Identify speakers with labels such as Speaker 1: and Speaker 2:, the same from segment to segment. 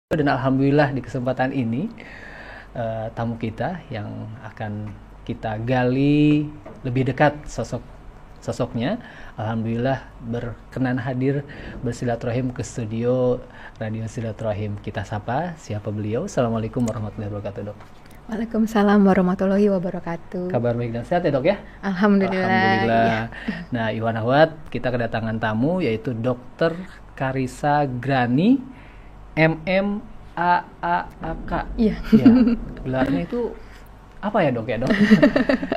Speaker 1: Dan alhamdulillah di kesempatan ini tamu kita yang akan kita gali lebih dekat sosoknya, alhamdulillah berkenan hadir bersilaturahim ke studio Radio Silaturahim. Kita sapa siapa beliau. Assalamualaikum warahmatullahi wabarakatuh, Dok.
Speaker 2: Waalaikumsalam warahmatullahi wabarakatuh.
Speaker 1: Kabar baik dan sehat ya, Dok ya?
Speaker 2: Alhamdulillah.
Speaker 1: Alhamdulillah. Nah, Iwan Ahwat, kita kedatangan tamu yaitu Dr. Karissa Grani MMAAAK.
Speaker 2: Iya.
Speaker 1: Ya, gelarnya itu apa ya, Dok ya, Dok?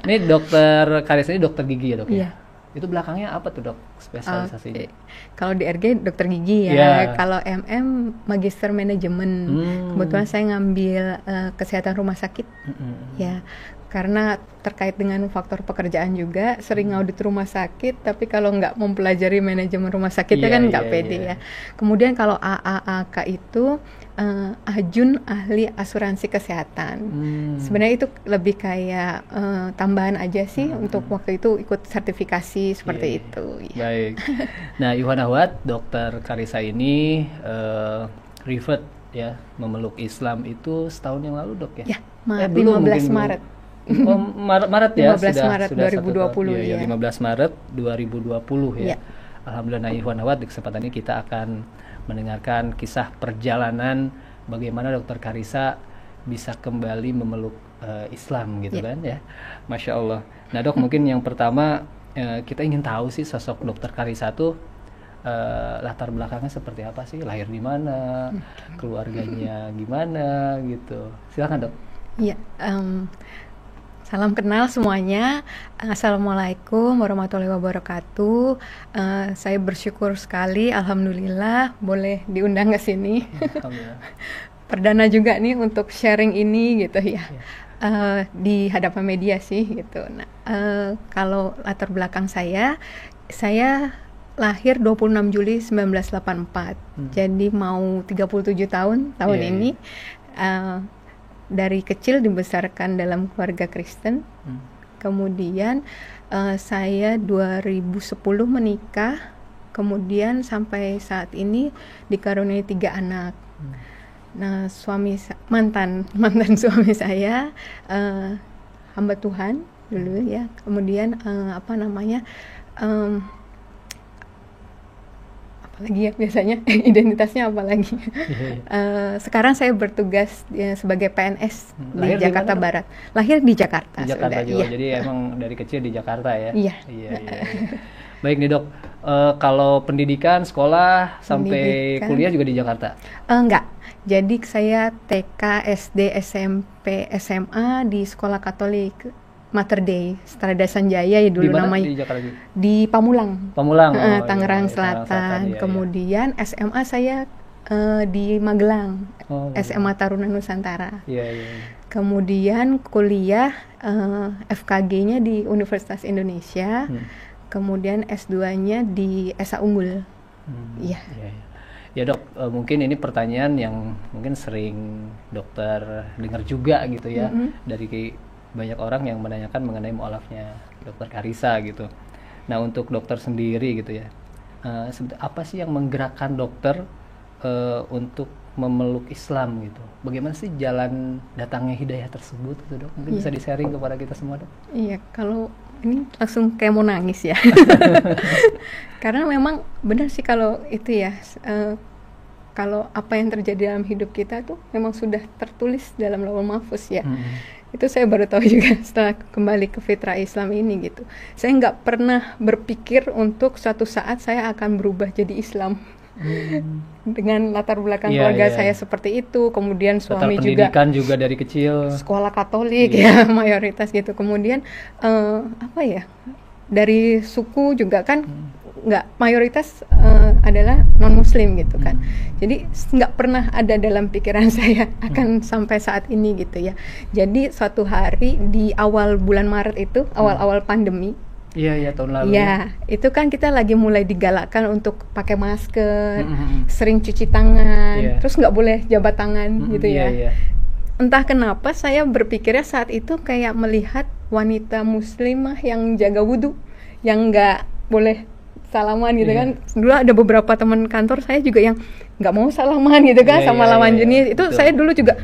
Speaker 1: Ini Dokter Karissa ini dokter gigi ya, Dok ya?
Speaker 2: Iya.
Speaker 1: Itu belakangnya apa tuh, Dok, spesialisasinya?
Speaker 2: Kalau di RG dokter gigi ya.
Speaker 1: Iya.
Speaker 2: Kalau MM magister manajemen. Kebetulan saya ngambil kesehatan rumah sakit. Ya. Karena terkait dengan faktor pekerjaan juga sering audit rumah sakit, tapi kalau nggak mempelajari manajemen rumah sakitnya kan nggak pede ya. Kemudian kalau AAAK itu Ajun Ahli Asuransi Kesehatan. Sebenarnya itu lebih kayak tambahan aja sih untuk waktu itu ikut sertifikasi seperti itu.
Speaker 1: Baik. Nah, Iwan Ahwat, Dokter Karissa ini revert ya, memeluk Islam itu setahun yang lalu, Dok ya?
Speaker 2: Ya, 15 Maret.
Speaker 1: Oh, Maret ya,
Speaker 2: 15 Maret 2020
Speaker 1: ya. 15 Maret 2020 ya.
Speaker 2: Ya.
Speaker 1: Alhamdulillah, Iwan Ahwat, di kesempatan ini kita akan mendengarkan kisah perjalanan bagaimana Dokter Karissa bisa kembali memeluk Islam gitu kan ya. Masya Allah. Nah, Dok, mungkin yang pertama kita ingin tahu sih sosok Dokter Karissa tuh latar belakangnya seperti apa sih, lahir di mana, keluarganya gimana gitu. Silakan, Dok.
Speaker 2: Iya. Salam kenal semuanya. Assalamualaikum warahmatullahi wabarakatuh. Saya bersyukur sekali, alhamdulillah boleh diundang ke sini.
Speaker 1: Alhamdulillah.
Speaker 2: Perdana juga nih untuk sharing ini gitu ya. Di hadapan media sih gitu. Nah, kalau latar belakang saya lahir 26 Juli 1984. Jadi mau 37 tahun ini. Dari kecil dibesarkan dalam keluarga Kristen. Kemudian saya 2010 menikah. Kemudian sampai saat ini dikaruniai 3 anak. Nah, mantan suami saya hamba Tuhan dulu ya. Kemudian apalagi ya biasanya identitasnya apalagi. Sekarang saya bertugas sebagai PNS di Jakarta Barat. Lahir di Jakarta.
Speaker 1: Di Jakarta
Speaker 2: sudah,
Speaker 1: juga.
Speaker 2: iya.
Speaker 1: Jadi emang dari kecil di Jakarta ya.
Speaker 2: Iya.
Speaker 1: Baik nih, Dok. Kalau pendidikan sekolah sampai kuliah juga di Jakarta?
Speaker 2: Enggak. Jadi saya TK, SD, SMP, SMA di sekolah Katolik Mater Dei, Strada Sanjaya ya dulu namanya.
Speaker 1: Di Jakarta juga?
Speaker 2: Di Pamulang. Tangerang Selatan.
Speaker 1: Iya.
Speaker 2: Kemudian SMA saya di Magelang, SMA Taruna Nusantara.
Speaker 1: Iya.
Speaker 2: Kemudian kuliah FKG-nya di Universitas Indonesia. Kemudian S2-nya di Esa Unggul. Iya.
Speaker 1: Ya, Dok, mungkin ini pertanyaan yang mungkin sering dokter dengar juga gitu ya, dari banyak orang yang menanyakan mengenai mualafnya Dokter Karissa gitu. Nah, untuk dokter sendiri gitu ya, apa sih yang menggerakkan dokter untuk memeluk Islam gitu? Bagaimana sih jalan datangnya hidayah tersebut gitu, Dok? Mungkin bisa di-sharing kepada kita semua, Dok?
Speaker 2: Iya, kalau ini langsung kayak mau nangis ya. Karena memang benar sih kalau itu ya, kalau apa yang terjadi dalam hidup kita tuh memang sudah tertulis dalam Lauhul Mahfuz ya. Itu saya baru tahu juga setelah kembali ke fitrah Islam ini gitu. Saya nggak pernah berpikir untuk suatu saat saya akan berubah jadi Islam. Dengan latar belakang keluarga saya seperti itu, kemudian suami juga
Speaker 1: pendidikan juga dari kecil
Speaker 2: sekolah Katolik ya mayoritas gitu. Kemudian dari suku juga kan nggak mayoritas adalah non Muslim gitu kan. Jadi nggak pernah ada dalam pikiran saya akan sampai saat ini gitu ya. Jadi suatu hari di awal bulan Maret itu awal-awal pandemi.
Speaker 1: Iya, tahun lalu.
Speaker 2: Ya, itu kan kita lagi mulai digalakkan untuk pakai masker, sering cuci tangan, terus nggak boleh jabat tangan gitu ya. Entah kenapa saya berpikirnya saat itu kayak melihat wanita muslimah yang jaga wudhu, yang nggak boleh salaman gitu kan. Dulu ada beberapa teman kantor saya juga yang nggak mau salaman gitu kan sama lawan jenis. Itu betul. Saya dulu juga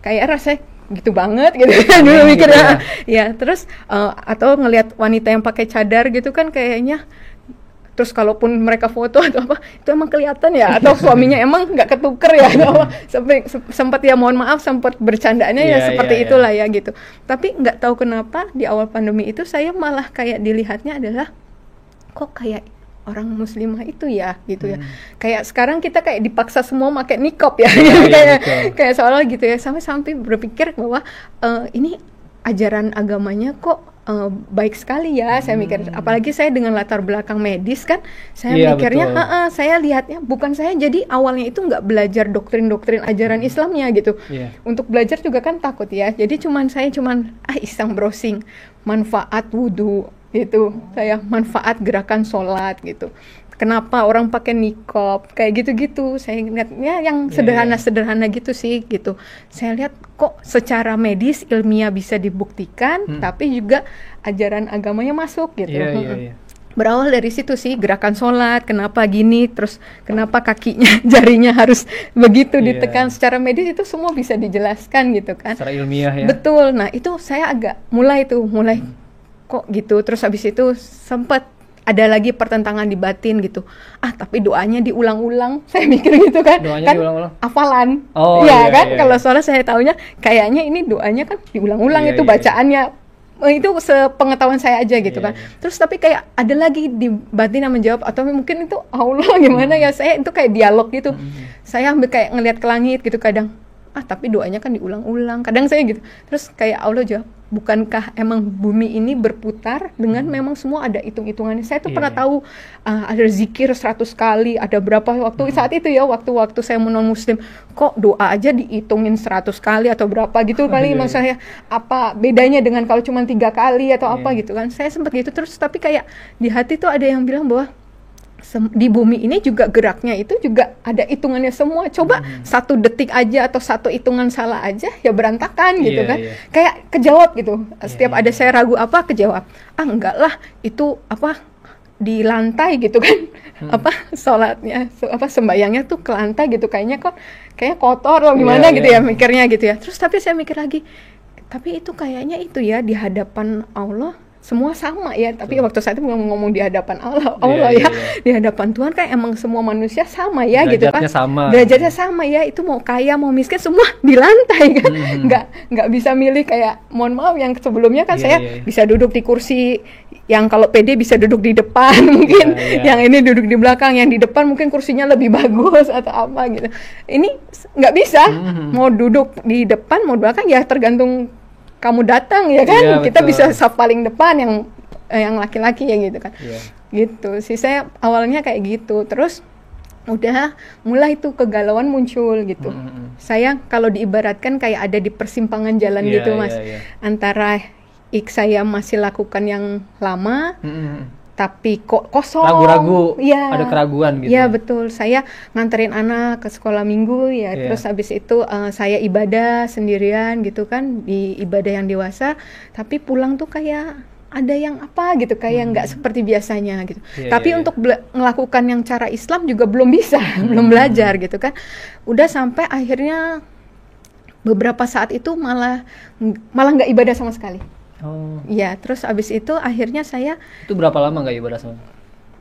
Speaker 2: kayak rasanya gitu banget gitu kan dulu mikirnya. Ya, terus atau ngelihat wanita yang pakai cadar gitu kan kayaknya, terus kalaupun mereka foto atau apa itu emang kelihatan ya, atau suaminya emang nggak ketuker ya atau apa, sampai sempat ya mohon maaf sempat bercandanya ya seperti itulah ya gitu. Tapi nggak tahu kenapa di awal pandemi itu saya malah kayak dilihatnya adalah kok kayak orang muslimah itu ya gitu ya. Kayak sekarang kita kayak dipaksa semua pakai niqab ya, kayak seolah gitu ya, sampai berpikir bahwa ini ajaran agamanya kok baik sekali ya, saya mikir. Apalagi saya dengan latar belakang medis kan, saya mikirnya, saya lihatnya bukan saya jadi awalnya itu nggak belajar doktrin-doktrin ajaran Islamnya gitu. Untuk belajar juga kan takut ya, jadi saya iseng browsing manfaat wudhu gitu, saya manfaat gerakan sholat gitu. Kenapa orang pakai niqab kayak gitu-gitu, saya lihatnya yang sederhana-sederhana gitu sih gitu. Saya lihat kok secara medis ilmiah bisa dibuktikan, tapi juga ajaran agamanya masuk gitu. Berawal dari situ sih, gerakan sholat kenapa gini, terus kenapa kakinya jarinya harus begitu ditekan, secara medis itu semua bisa dijelaskan gitu kan,
Speaker 1: secara ilmiah ya.
Speaker 2: Betul. Nah itu saya agak mulai kok gitu. Terus habis itu sempat ada lagi pertentangan di batin gitu. Tapi doanya diulang-ulang. Saya mikir gitu kan.
Speaker 1: Doanya
Speaker 2: kan
Speaker 1: diulang-ulang.
Speaker 2: Hafalan. Kalau soalnya saya taunya kayaknya ini doanya kan diulang-ulang bacaannya. Itu sepengetahuan saya aja gitu kan. Terus tapi kayak ada lagi di batin yang menjawab, atau mungkin itu Allah gimana ya. Saya itu kayak dialog gitu. Saya ambil kayak ngelihat ke langit gitu kadang. Tapi doanya kan diulang-ulang. Kadang saya gitu. Terus kayak Allah jawab, bukankah emang bumi ini berputar dengan memang semua ada hitung-hitungannya. Saya tuh pernah tahu ada zikir 100 kali, ada berapa waktu saat itu ya, waktu saya non muslim, kok doa aja dihitungin 100 kali atau berapa gitu kali. Maksud saya apa bedanya dengan kalau cuma 3 kali atau apa gitu kan. Saya sempat gitu. Terus tapi kayak di hati tuh ada yang bilang bahwa di bumi ini juga geraknya itu juga ada hitungannya semua. Coba 1 detik aja atau 1 hitungan salah aja ya berantakan gitu kan. Kayak kejawab gitu. Setiap ada saya ragu apa, kejawab. Enggak lah, itu apa di lantai gitu kan. Sholatnya sembayangnya tuh ke lantai gitu, kayaknya kotor atau gimana gitu ya mikirnya gitu ya. Terus tapi saya mikir lagi, tapi itu kayaknya itu ya di hadapan Allah semua sama ya, tapi waktu saat itu ngomong di hadapan Allah di hadapan Tuhan kan emang semua manusia sama ya gitu kan, derajatnya sama ya, itu mau kaya mau miskin semua di lantai kan, nggak bisa milih kayak mohon maaf yang sebelumnya kan saya bisa duduk di kursi yang kalau PD bisa duduk di depan mungkin, yang ini duduk di belakang, yang di depan mungkin kursinya lebih bagus atau apa gitu. Ini nggak bisa, mau duduk di depan mau di belakang ya tergantung kamu datang ya kan, kita bisa saf paling depan yang laki-laki ya gitu kan, gitu sih saya awalnya kayak gitu. Terus udah mulai tuh kegalauan muncul gitu. Saya kalau diibaratkan kayak ada di persimpangan jalan gitu mas, antara saya masih lakukan yang lama tapi kok kosong,
Speaker 1: ragu-ragu, ada keraguan gitu.
Speaker 2: Iya betul, saya nganterin anak ke sekolah minggu ya, terus habis itu saya ibadah sendirian gitu kan, di ibadah yang dewasa, tapi pulang tuh kayak ada yang apa gitu, kayak nggak seperti biasanya gitu. Tapi untuk melakukan yang cara Islam juga belum bisa, belum belajar gitu kan. Udah sampai akhirnya beberapa saat itu malah nggak ibadah sama sekali. Ya, terus abis itu akhirnya saya. Itu
Speaker 1: berapa lama nggak ibadah sama?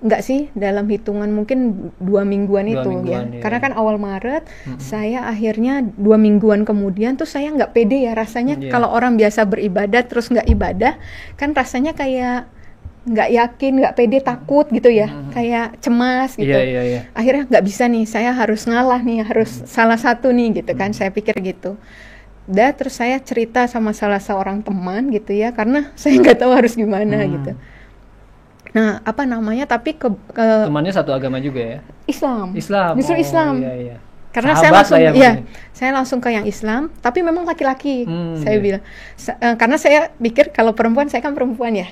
Speaker 2: Nggak sih, dalam hitungan mungkin 2 mingguan itu ya. Karena kan awal Maret, saya akhirnya 2 mingguan kemudian tuh saya nggak pede ya rasanya. Kalau orang biasa beribadah terus nggak ibadah, kan rasanya kayak nggak yakin, nggak pede, takut gitu ya, kayak cemas gitu. Akhirnya nggak bisa nih, saya harus ngalah nih, harus salah satu nih gitu kan, saya pikir gitu. Terus saya cerita sama salah seorang teman gitu ya, karena saya nggak tahu harus gimana gitu. Nah tapi
Speaker 1: temannya satu agama juga ya?
Speaker 2: Islam.
Speaker 1: Justru
Speaker 2: Islam. Karena saya langsung ke yang Islam, tapi memang laki-laki. Saya bilang, karena saya pikir kalau perempuan, saya kan perempuan ya.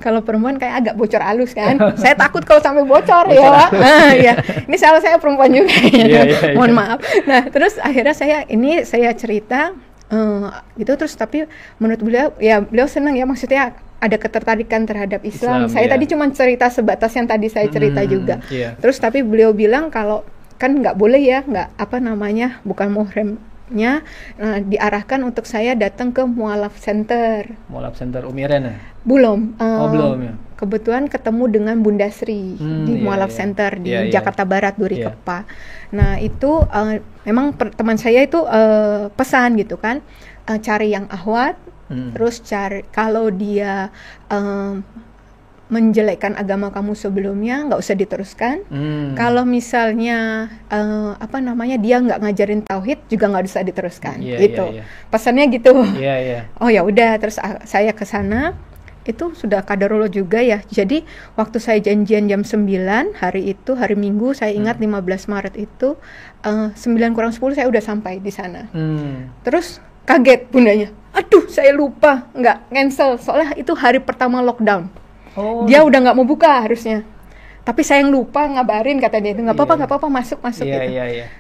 Speaker 2: Kalau perempuan kayak agak bocor halus kan. Saya takut kalau sampai bocor ya. Ini salah saya perempuan juga. Mohon maaf. Nah, terus akhirnya saya cerita gitu, terus tapi menurut beliau senang ya, maksudnya ada ketertarikan terhadap Islam. Saya
Speaker 1: iya.
Speaker 2: tadi cuma cerita sebatas yang tadi saya cerita juga.
Speaker 1: Iya.
Speaker 2: Terus tapi beliau bilang kalau kan nggak boleh ya, nggak bukan muhrimnya, diarahkan untuk saya datang ke Mualaf Center.
Speaker 1: Mualaf Center Umiren ya?
Speaker 2: Belum.
Speaker 1: Belum ya.
Speaker 2: Kebetulan ketemu dengan Bunda Sri di Mualaf Center di Jakarta Barat, Duri Kepa. Nah itu memang teman saya itu pesan gitu kan, cari yang ahwat. Terus cari kalau dia menjelekkan agama kamu sebelumnya nggak usah diteruskan. Kalau misalnya dia nggak ngajarin tauhid juga nggak usah diteruskan. Gitu. Pesannya gitu. Oh ya udah, terus saya ke sana. Itu sudah qadarullah juga ya. Jadi waktu saya janjian jam 9 hari Minggu, saya ingat 15 Maret itu 9:10 saya udah sampai di sana. Terus kaget bundanya, aduh saya lupa nggak cancel soalnya itu hari pertama lockdown. Dia udah nggak mau buka harusnya, tapi saya yang lupa ngabarin, kata dia itu nggak apa-apa masuk gitu.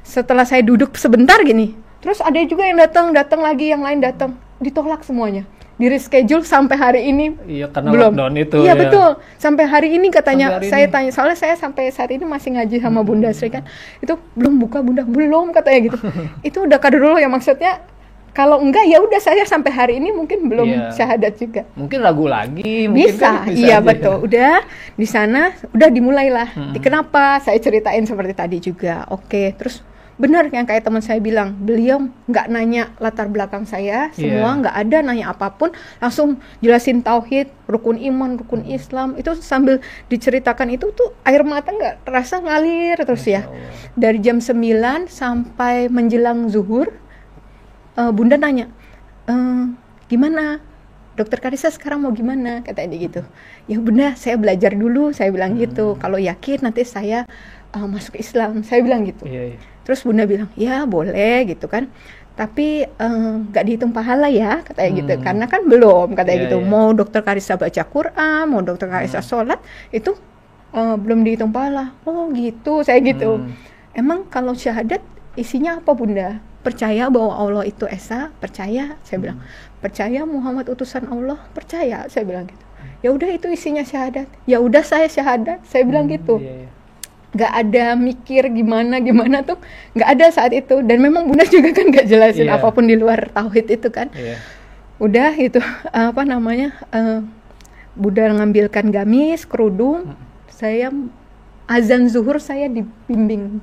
Speaker 2: Setelah saya duduk sebentar gini, terus ada juga yang datang lagi, yang lain datang, ditolak semuanya, di reschedule sampai hari ini.
Speaker 1: Karena
Speaker 2: belum.
Speaker 1: Lockdown itu.
Speaker 2: Iya betul, sampai hari ini katanya. Saya tanya, soalnya saya sampai saat ini masih ngaji sama Bunda Sri kan, itu belum buka Bunda, belum katanya gitu. Itu udah kadar ya, maksudnya kalau enggak ya udah saya sampai hari ini mungkin belum syahadat juga. Mungkin
Speaker 1: ragu lagi,
Speaker 2: bisa iya aja. Betul. Udah di sana udah dimulailah. Kenapa? Saya ceritain seperti tadi juga. Oke, terus benar yang kayak teman saya bilang, beliau nggak nanya latar belakang saya, semua nggak ada nanya apapun, langsung jelasin tauhid, rukun iman, rukun Islam. Itu sambil diceritakan itu tuh air mata nggak terasa ngalir terus ya. Dari jam 9 sampai menjelang zuhur. Bunda nanya, gimana Dokter Karissa sekarang mau gimana, katanya dia gitu. Ya Bunda, saya belajar dulu, saya bilang gitu. Kalau yakin nanti saya masuk Islam, saya bilang gitu. Terus Bunda bilang, ya boleh gitu kan, tapi nggak dihitung pahala ya, katanya gitu. Karena kan belum, katanya gitu. Mau Dokter Karissa baca Quran, mau Dokter Karissa sholat, itu belum dihitung pahala. Oh gitu, saya gitu. Emang kalau syahadat isinya apa Bunda? Percaya bahwa Allah itu Esa, percaya, saya bilang. Percaya Muhammad utusan Allah, percaya, saya bilang gitu. Ya udah itu isinya syahadat. Ya udah saya syahadat, saya bilang gitu. Gak ada mikir gimana tuh, gak ada saat itu. Dan memang Bunda juga kan gak jelasin apapun di luar tauhid itu kan. Udah itu Bunda ngambilkan gamis, kerudung, saya azan zuhur saya dibimbing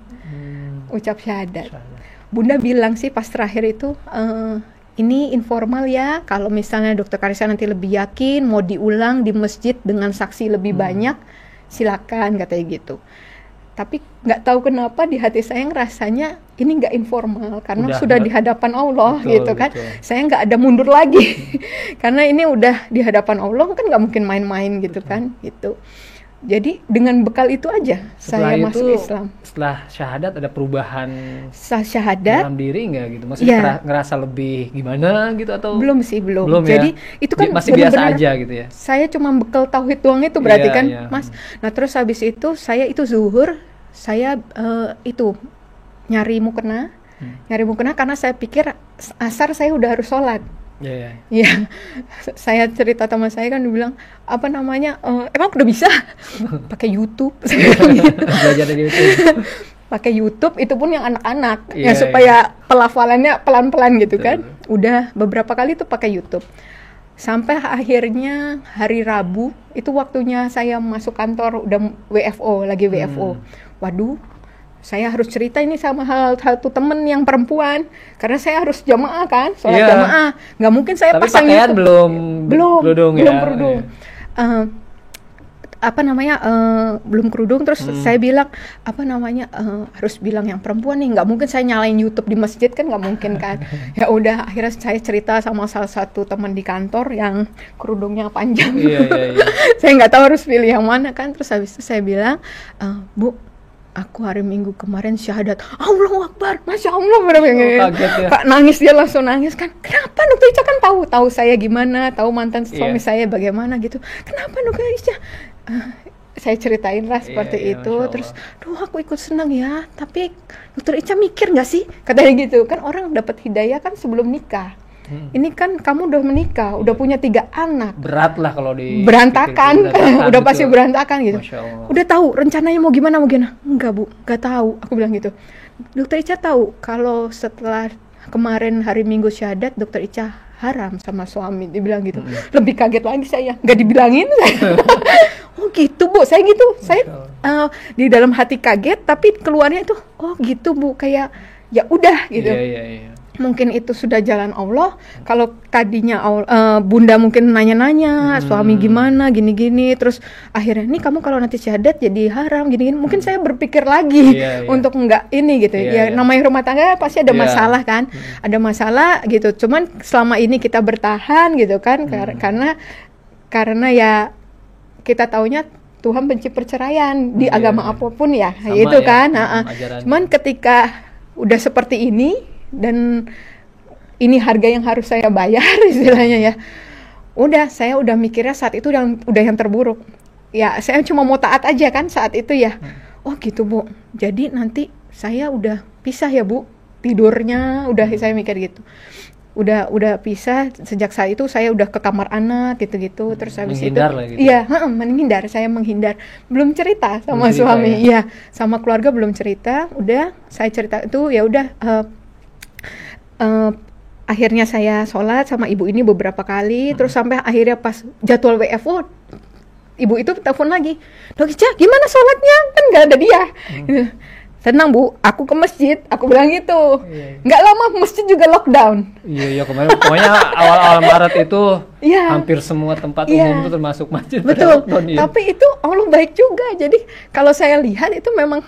Speaker 2: ucap syahadat. Bunda bilang sih pas terakhir itu, ini informal ya, kalau misalnya Dokter Karissa nanti lebih yakin mau diulang di masjid dengan saksi lebih banyak, silakan, katanya gitu. Tapi nggak tahu kenapa di hati saya rasanya ini nggak informal, karena sudah di hadapan Allah, gitu kan. Saya nggak ada mundur lagi, karena ini udah di hadapan Allah kan nggak mungkin main-main gitu kan, gitu. Jadi dengan bekal itu aja saya masuk Islam.
Speaker 1: Setelah syahadat ada perubahan
Speaker 2: syahadat
Speaker 1: dalam diri nggak gitu? Maksudnya ngerasa lebih gimana gitu atau?
Speaker 2: Belum. Jadi itu kan
Speaker 1: masih biasa aja gitu ya?
Speaker 2: Saya cuma bekal tauhid doang itu berarti kan, Mas. Nah terus habis itu saya itu zuhur, saya itu nyari mukena karena saya pikir asar saya udah harus sholat. Iya, saya cerita teman saya kan dibilang emang udah bisa pakai YouTube,
Speaker 1: belajar dari YouTube.
Speaker 2: Pakai YouTube itu pun yang anak-anak, ya supaya pelafalannya pelan-pelan gitu kan. Udah beberapa kali tuh pakai YouTube. Sampai akhirnya hari Rabu itu waktunya saya masuk kantor, udah WFO. Waduh, saya harus cerita ini sama satu temen yang perempuan, karena saya harus jamaah kan, sholat jamaah, nggak mungkin saya
Speaker 1: tapi
Speaker 2: pasang
Speaker 1: pakaian
Speaker 2: belum kerudung. Belum kerudung, terus saya bilang harus bilang yang perempuan nih, nggak mungkin saya nyalain YouTube di masjid kan, nggak mungkin kan. Ya udah akhirnya saya cerita sama salah satu teman di kantor yang kerudungnya panjang. Saya nggak tahu harus pilih yang mana kan, terus habis itu saya bilang, Bu, aku hari Minggu kemarin syahadat. Allahu Akbar, Masya Allah, Kak nangis, dia langsung nangis kan. Kenapa Dokter Ica kan tahu saya gimana, tahu mantan suami saya bagaimana gitu. Kenapa Dokter Ica? Saya ceritain lah seperti itu. Terus, aku ikut senang ya. Tapi Dokter Ica mikir nggak sih? Katanya gitu kan, orang dapat hidayah kan sebelum nikah. Ini kan kamu udah menikah, udah punya 3 anak.
Speaker 1: Berat lah kalau di
Speaker 2: berantakan, udah
Speaker 1: betul.
Speaker 2: pasti berantakan gitu.
Speaker 1: Masya Allah.
Speaker 2: Udah tahu rencananya mau gimana? Enggak Bu, enggak tahu. Aku bilang gitu. Dokter Ica tahu kalau setelah kemarin hari Minggu syahadat, Dokter Ica haram sama suami, dibilang gitu. Lebih kaget lagi saya, nggak dibilangin saya. Oh gitu Bu, saya gitu. Saya di dalam hati kaget, tapi keluarnya itu, oh gitu Bu, kayak ya udah gitu.
Speaker 1: Iya.
Speaker 2: Mungkin itu sudah jalan Allah. Kalau tadinya Bunda mungkin nanya-nanya, suami gimana, gini-gini, terus akhirnya, nih kamu kalau nanti syahadat jadi haram, gini-gini. Mungkin saya berpikir lagi untuk enggak ini gitu. Namanya rumah tangga pasti ada masalah kan, ada masalah gitu. Cuman selama ini kita bertahan gitu kan, karena ya kita taunya Tuhan benci perceraian di agama apapun ya, gitu kan. Cuman ketika udah seperti ini, dan ini harga yang harus saya bayar istilahnya ya, saya udah mikirnya saat itu udah yang terburuk ya, saya cuma mau taat aja kan saat itu ya. Oh gitu Bu, jadi nanti saya udah pisah ya Bu, tidurnya udah, saya mikir gitu, udah pisah. Sejak saat itu saya udah ke kamar anak gitu-gitu. Terus habis itu menghindar, saya menghindar, belum cerita sama suami ya, sama keluarga belum cerita. Udah saya cerita itu ya udah. Akhirnya saya sholat sama ibu ini beberapa kali, terus sampai akhirnya pas jadwal WFO, ibu itu telepon lagi, Dok Ica gimana sholatnya, kan nggak ada dia. Tenang Bu, aku ke masjid, aku bilang gitu. Nggak lama masjid juga lockdown.
Speaker 1: Iya kemarin, pokoknya awal Maret itu hampir semua tempat umum itu termasuk masjid.
Speaker 2: Betul. Tapi itu Allah baik juga. Jadi kalau saya lihat itu memang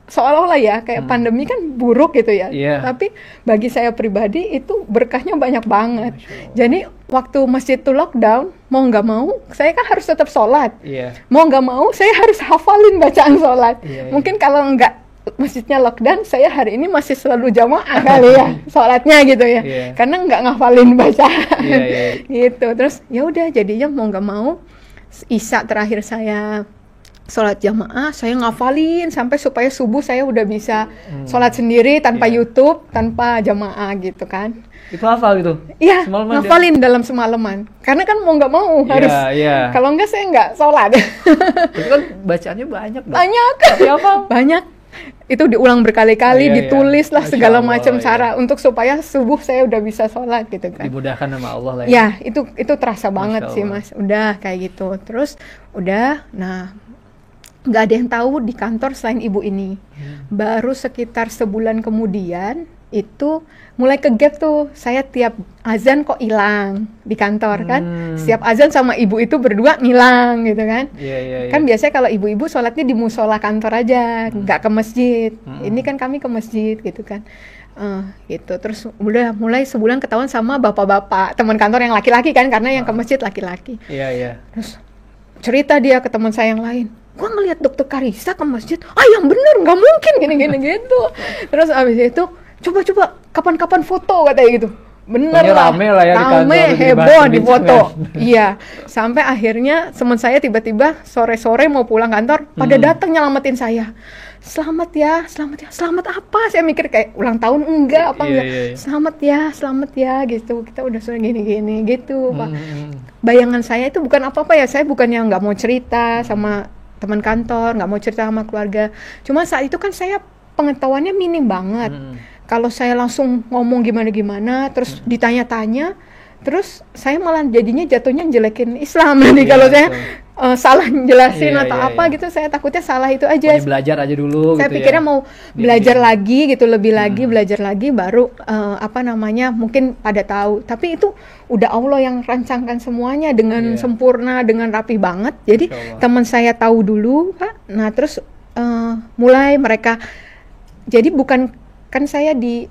Speaker 2: seolah-olah ya kayak pandemi kan buruk gitu ya. Tapi bagi saya pribadi itu berkahnya banyak banget. Jadi waktu masjid itu lockdown, mau nggak mau saya kan harus tetap sholat. Mau nggak mau saya harus hafalin bacaan sholat. Mungkin kalau nggak masjidnya lockdown, saya hari ini masih selalu jamaah kali ya sholatnya gitu ya. Karena nggak ngafalin bacaan gitu. Terus ya udah jadinya mau nggak mau Isya terakhir saya sholat jamaah, saya ngafalin sampai supaya subuh saya udah bisa sholat sendiri tanpa YouTube, tanpa jamaah gitu kan.
Speaker 1: Itu hafal itu?
Speaker 2: Iya, ngafalin dalam semalaman. Karena kan mau nggak mau harus. Kalau enggak saya nggak sholat.
Speaker 1: Itu kan bacaannya banyak.
Speaker 2: Banyak.
Speaker 1: Tapi apa?
Speaker 2: Banyak. Itu diulang berkali-kali, ditulis lah segala macam cara untuk supaya subuh saya udah bisa sholat gitu kan.
Speaker 1: Dimudahkan sama Allah lah
Speaker 2: ya. Ya, itu terasa banget sih Mas. Udah kayak gitu. Terus udah, nggak ada yang tahu di kantor selain ibu ini. Baru sekitar sebulan kemudian itu mulai ke gap tuh, saya tiap azan kok hilang di kantor kan. Setiap azan sama ibu itu berdua ngilang gitu kan. Kan biasanya kalau ibu-ibu sholatnya di musola kantor aja, nggak ke masjid. Ini kan kami ke masjid gitu kan. Gitu. Terus udah mulai sebulan ketahuan sama bapak-bapak teman kantor yang laki-laki kan, karena yang ke masjid laki-laki. Terus cerita dia ke teman saya yang lain, gua ngelihat Dokter Karissa ke masjid, yang bener, nggak mungkin gini gitu. Terus abis itu coba kapan-kapan foto katanya gitu. Bener lah,
Speaker 1: rame lah ya,
Speaker 2: rame, heboh di foto. Iya, sampai akhirnya teman saya tiba-tiba sore-sore mau pulang kantor, pada datang nyelamatin saya. Selamat ya, selamat apa? Saya mikir kayak ulang tahun enggak, apa enggak? Selamat ya gitu. Kita udah sudah gini-gini gitu, Pak. Bayangan saya itu bukan apa-apa ya, saya bukan yang nggak mau cerita sama teman kantor, nggak mau cerita sama keluarga. Cuma saat itu kan saya pengetahuannya minim banget. Kalau saya langsung ngomong gimana-gimana, terus ditanya-tanya, terus saya malah jadinya jatuhnya jelekin Islam. Jadi kalau saya salah jelasin gitu, saya takutnya salah itu aja.
Speaker 1: Pokoknya belajar aja dulu.
Speaker 2: Saya pikirnya mau belajar lagi gitu, lebih lagi belajar lagi, baru mungkin pada tahu. Tapi itu udah Allah yang rancangkan semuanya dengan sempurna, dengan rapi banget. Jadi teman saya tahu dulu, Pak. Nah terus mulai mereka, jadi bukan kan saya di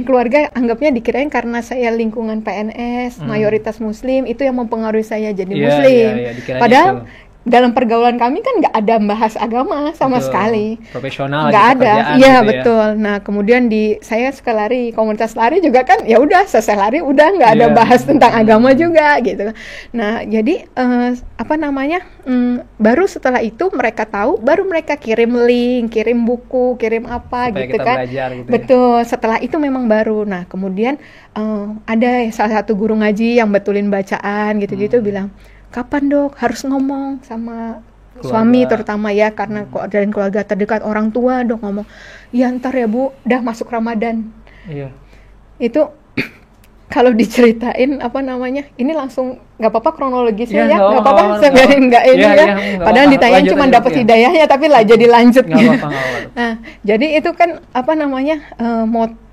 Speaker 2: keluarga anggapnya dikirain karena saya lingkungan PNS mayoritas muslim, itu yang mempengaruhi saya jadi muslim. Padahal dalam pergaulan kami kan nggak ada bahas agama sama
Speaker 1: Betul.
Speaker 2: sekali,
Speaker 1: Profesional
Speaker 2: nggak
Speaker 1: aja
Speaker 2: ada.
Speaker 1: pekerjaan
Speaker 2: Iya
Speaker 1: gitu
Speaker 2: betul. Nah kemudian saya suka lari, komunitas lari juga kan, ya udah selesai lari udah nggak ada
Speaker 1: Iya.
Speaker 2: bahas tentang agama juga gitu. Nah jadi baru setelah itu mereka tahu, baru mereka kirim link, kirim buku, kirim apa
Speaker 1: Supaya
Speaker 2: gitu
Speaker 1: kita
Speaker 2: kan.
Speaker 1: belajar gitu ya.
Speaker 2: Betul. Setelah itu memang baru. Nah kemudian ada salah satu guru ngaji yang betulin bacaan gitu-gitu bilang, kapan dok harus ngomong sama
Speaker 1: Keluarga.
Speaker 2: suami terutama ya, karena dan keluarga terdekat, orang tua dok ngomong, ya ntar ya bu, udah masuk Ramadan.
Speaker 1: Iya.
Speaker 2: Itu kalau diceritain ini langsung nggak apa-apa kronologisnya
Speaker 1: Ya,
Speaker 2: nggak apa-apa, saya biarin nggak ini
Speaker 1: Iya,
Speaker 2: ya.
Speaker 1: iya, nggak
Speaker 2: Padahal
Speaker 1: apa-apa.
Speaker 2: ditanyain
Speaker 1: Lanjut
Speaker 2: cuma
Speaker 1: aja,
Speaker 2: dapat
Speaker 1: iya.
Speaker 2: hidayahnya, tapi lah jadi lanjut.
Speaker 1: Nggak apa-apa, nggak apa-apa.
Speaker 2: Nah, jadi itu kan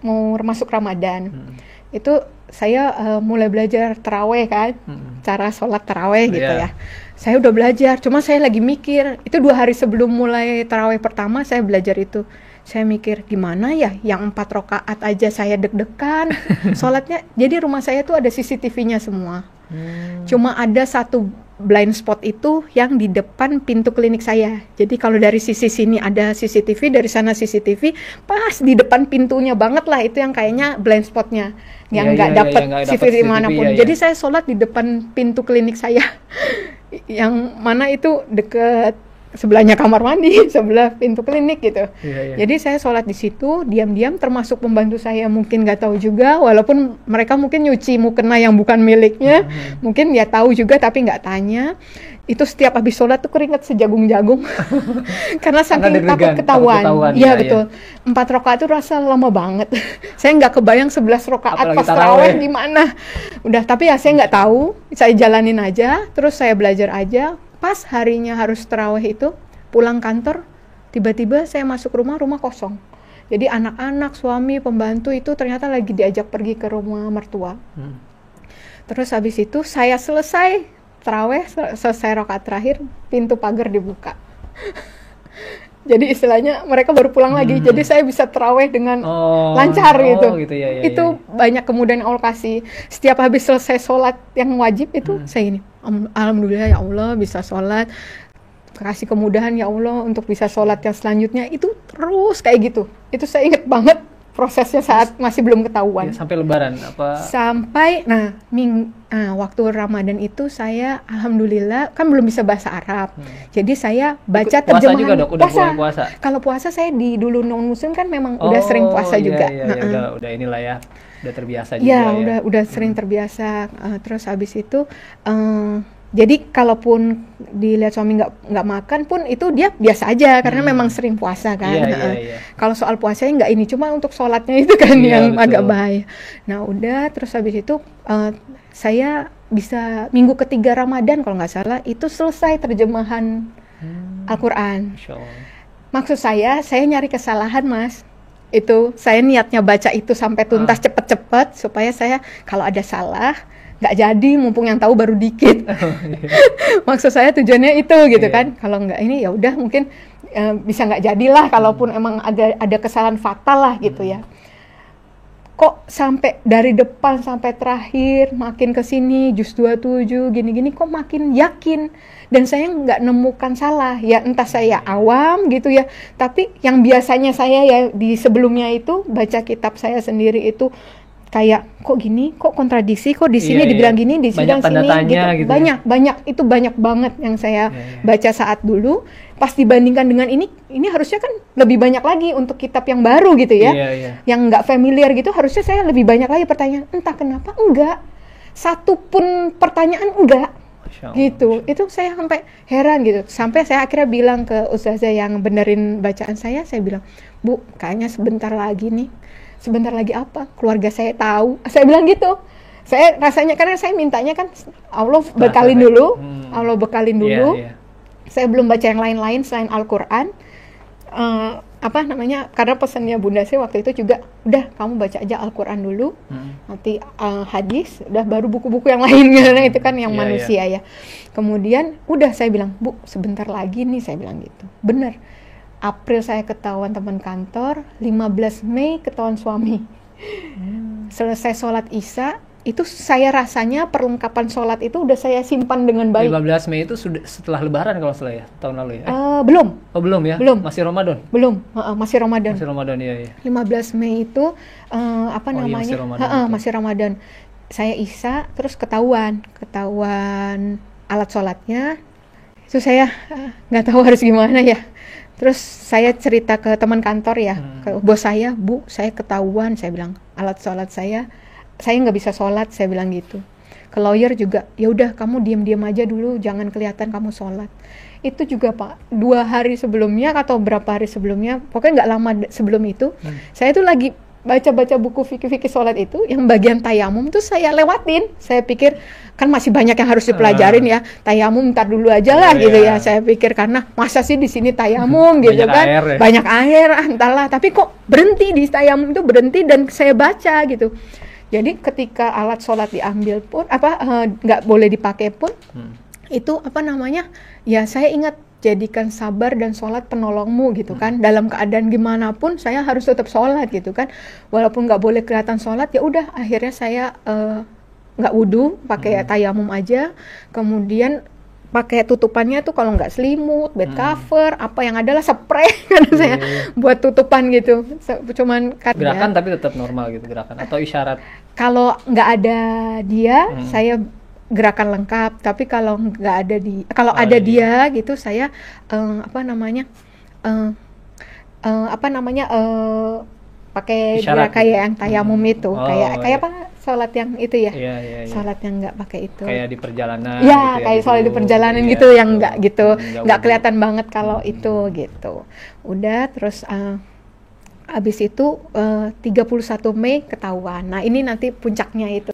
Speaker 2: mau masuk Ramadan. Itu saya mulai belajar taraweh kan, cara sholat taraweh gitu
Speaker 1: Iya.
Speaker 2: ya. Saya udah belajar, cuma saya lagi mikir, itu 2 hari sebelum mulai taraweh pertama saya belajar itu. Saya mikir gimana ya, yang 4 rakaat aja saya deg-degan sholatnya. Jadi rumah saya tuh ada CCTV-nya semua. Cuma ada satu blind spot itu yang di depan pintu klinik saya. Jadi kalau dari sisi sini ada CCTV, dari sana CCTV, pas di depan pintunya banget lah, itu yang kayaknya blind spotnya, yang nggak dapat
Speaker 1: nggak dapet
Speaker 2: CCTV manapun.
Speaker 1: iya,
Speaker 2: Jadi saya sholat di depan pintu klinik saya, yang mana itu deket sebelahnya kamar mandi, sebelah pintu klinik gitu.
Speaker 1: Iya.
Speaker 2: Jadi saya sholat di situ, diam-diam, termasuk pembantu saya mungkin nggak tahu juga, walaupun mereka mungkin nyuci mukena yang bukan miliknya, mungkin dia tahu juga tapi nggak tanya. Itu setiap habis sholat tuh keringat sejagung-jagung, karena saking
Speaker 1: deg-degan,
Speaker 2: takut ketahuan.
Speaker 1: ketahuan,
Speaker 2: Iya
Speaker 1: iya,
Speaker 2: betul. 4 rakaat itu rasa lama banget. Saya nggak kebayang 11 rakaat
Speaker 1: Apalagi
Speaker 2: pas
Speaker 1: taraweh.
Speaker 2: taraweh gimana. Udah, tapi ya saya nggak tahu, saya jalanin aja, terus saya belajar aja. Pas harinya harus taraweh itu, pulang kantor, tiba-tiba saya masuk rumah kosong. Jadi anak-anak, suami, pembantu itu ternyata lagi diajak pergi ke rumah mertua. Terus habis itu saya selesai taraweh, selesai rakaat terakhir, pintu pagar dibuka. Jadi istilahnya mereka baru pulang lagi, jadi saya bisa taraweh dengan lancar gitu.
Speaker 1: Ya,
Speaker 2: Itu banyak kemudian Allah kasih. Setiap habis selesai sholat yang wajib itu saya ini, alhamdulillah ya Allah bisa sholat, kasih kemudahan ya Allah untuk bisa sholat yang selanjutnya. Itu terus kayak gitu. Itu saya inget banget prosesnya saat masih belum ketahuan.
Speaker 1: Ya, sampai Lebaran apa?
Speaker 2: Sampai waktu Ramadan itu saya alhamdulillah kan belum bisa bahasa Arab. Jadi saya baca
Speaker 1: Puasa
Speaker 2: terjemahan.
Speaker 1: juga dok, udah mulai puasa.
Speaker 2: Kalau puasa saya dulu non muslim kan memang udah sering puasa juga.
Speaker 1: Iya, udah inilah ya. Udah terbiasa juga
Speaker 2: Ya,
Speaker 1: ya.
Speaker 2: udah sering terbiasa. Terus habis itu jadi kalaupun dilihat suami nggak makan pun itu dia biasa aja karena memang sering puasa kan.
Speaker 1: Iya.
Speaker 2: Kalau soal puasanya nggak ini, cuma untuk sholatnya itu kan yang
Speaker 1: betul.
Speaker 2: agak bahaya. Nah udah, terus habis itu saya bisa minggu ketiga Ramadan kalau nggak salah itu selesai terjemahan Al-Quran.
Speaker 1: Masya Allah.
Speaker 2: Maksud saya nyari kesalahan mas. Itu saya niatnya baca itu sampai tuntas cepet-cepet supaya saya kalau ada salah nggak jadi, mumpung yang tahu baru dikit. Maksud saya tujuannya itu gitu kan. Kalau nggak ini ya udah mungkin bisa nggak jadilah, kalaupun emang ada kesalahan fatal lah gitu ya. Kok sampai dari depan sampai terakhir makin kesini juz 27 gini-gini kok makin yakin, dan saya nggak nemukan salah ya, entah saya awam gitu ya, tapi yang biasanya saya ya di sebelumnya itu baca kitab saya sendiri itu kayak kok gini, kok kontradiksi, kok di sini dibilang gini, di sini
Speaker 1: tanda tanya
Speaker 2: gitu.
Speaker 1: gitu
Speaker 2: Banyak banget yang saya baca saat dulu. Pas dibandingkan dengan ini harusnya kan lebih banyak lagi untuk kitab yang baru gitu ya. Yang nggak familiar gitu, harusnya saya lebih banyak lagi pertanyaan. Entah kenapa enggak. Satu pun pertanyaan enggak. Gitu. Itu saya sampai heran gitu. Sampai saya akhirnya bilang ke ustazah yang benerin bacaan saya bilang, "Bu, kayaknya sebentar lagi nih." Sebentar lagi apa? Keluarga saya tahu. Saya bilang gitu. Saya rasanya, karena saya mintanya kan Allah bekalin dulu. Allah bekalin dulu. Saya belum baca yang lain-lain selain Al-Quran. Karena pesannya Bunda saya waktu itu juga, udah kamu baca aja Al-Quran dulu. Nanti hadis, udah baru buku-buku yang lain. Karena itu kan yang manusia ya. Kemudian udah saya bilang, Bu, sebentar lagi nih, saya bilang gitu. Bener. April saya ketahuan teman kantor, 15 Mei ketahuan suami. Selesai sholat Isya, itu saya rasanya perlengkapan sholat itu udah saya simpan dengan baik.
Speaker 1: 15 Mei itu sudah setelah Lebaran kalau salah ya, tahun lalu ya?
Speaker 2: Belum.
Speaker 1: Oh belum ya?
Speaker 2: Belum.
Speaker 1: Masih Ramadan?
Speaker 2: Belum, masih Ramadan.
Speaker 1: Masih Ramadan, iya.
Speaker 2: 15 Mei itu
Speaker 1: Iya, masih Ramadan itu.
Speaker 2: masih Ramadan. Saya Isya, terus ketahuan alat sholatnya. Itu saya nggak tahu harus gimana ya. Terus saya cerita ke teman kantor ya, ke bos saya, Bu, saya ketahuan, saya bilang alat sholat saya nggak bisa sholat, saya bilang gitu. Ke lawyer juga, ya udah kamu diam-diam aja dulu, jangan kelihatan kamu sholat. Itu juga Pak, 2 hari sebelumnya atau berapa hari sebelumnya, pokoknya nggak lama sebelum itu, saya tuh lagi baca-baca buku fikih-fikih sholat itu, yang bagian tayamum tuh saya lewatin. Saya pikir kan masih banyak yang harus dipelajarin ya, tayamum ntar dulu aja lah gitu ya. Saya pikir karena masa sih di sini tayamum gitu kan,
Speaker 1: air, ya?
Speaker 2: Banyak air entahlah. Tapi kok berhenti di tayamum itu berhenti dan saya baca gitu. Jadi ketika alat sholat diambil pun nggak boleh dipakai pun, itu ya saya ingat, jadikan sabar dan sholat penolongmu gitu kan. Dalam keadaan gimana pun saya harus tetap sholat gitu kan. Walaupun nggak boleh kelihatan sholat, ya udah akhirnya saya nggak wudu, pakai tayamum aja. Kemudian pakai tutupannya tuh kalau nggak selimut, bed cover, apa yang adalah spray kan saya buat tutupan gitu. Cuman
Speaker 1: gerakan tapi tetap normal gitu gerakan atau isyarat.
Speaker 2: Kalau nggak ada dia, saya gerakan lengkap. Tapi kalau nggak ada dia gitu, saya pakai
Speaker 1: isyarat
Speaker 2: kayak yang tayamum itu, kayak apa sholat yang itu ya,
Speaker 1: iya.
Speaker 2: sholat yang nggak pakai itu,
Speaker 1: kayak di perjalanan.
Speaker 2: Ya, gitu kayak sholat di perjalanan gitu, yang nggak gitu, nggak kelihatan banget kalau itu gitu. Udah terus abis itu 31 Mei ketahuan. Nah ini nanti puncaknya itu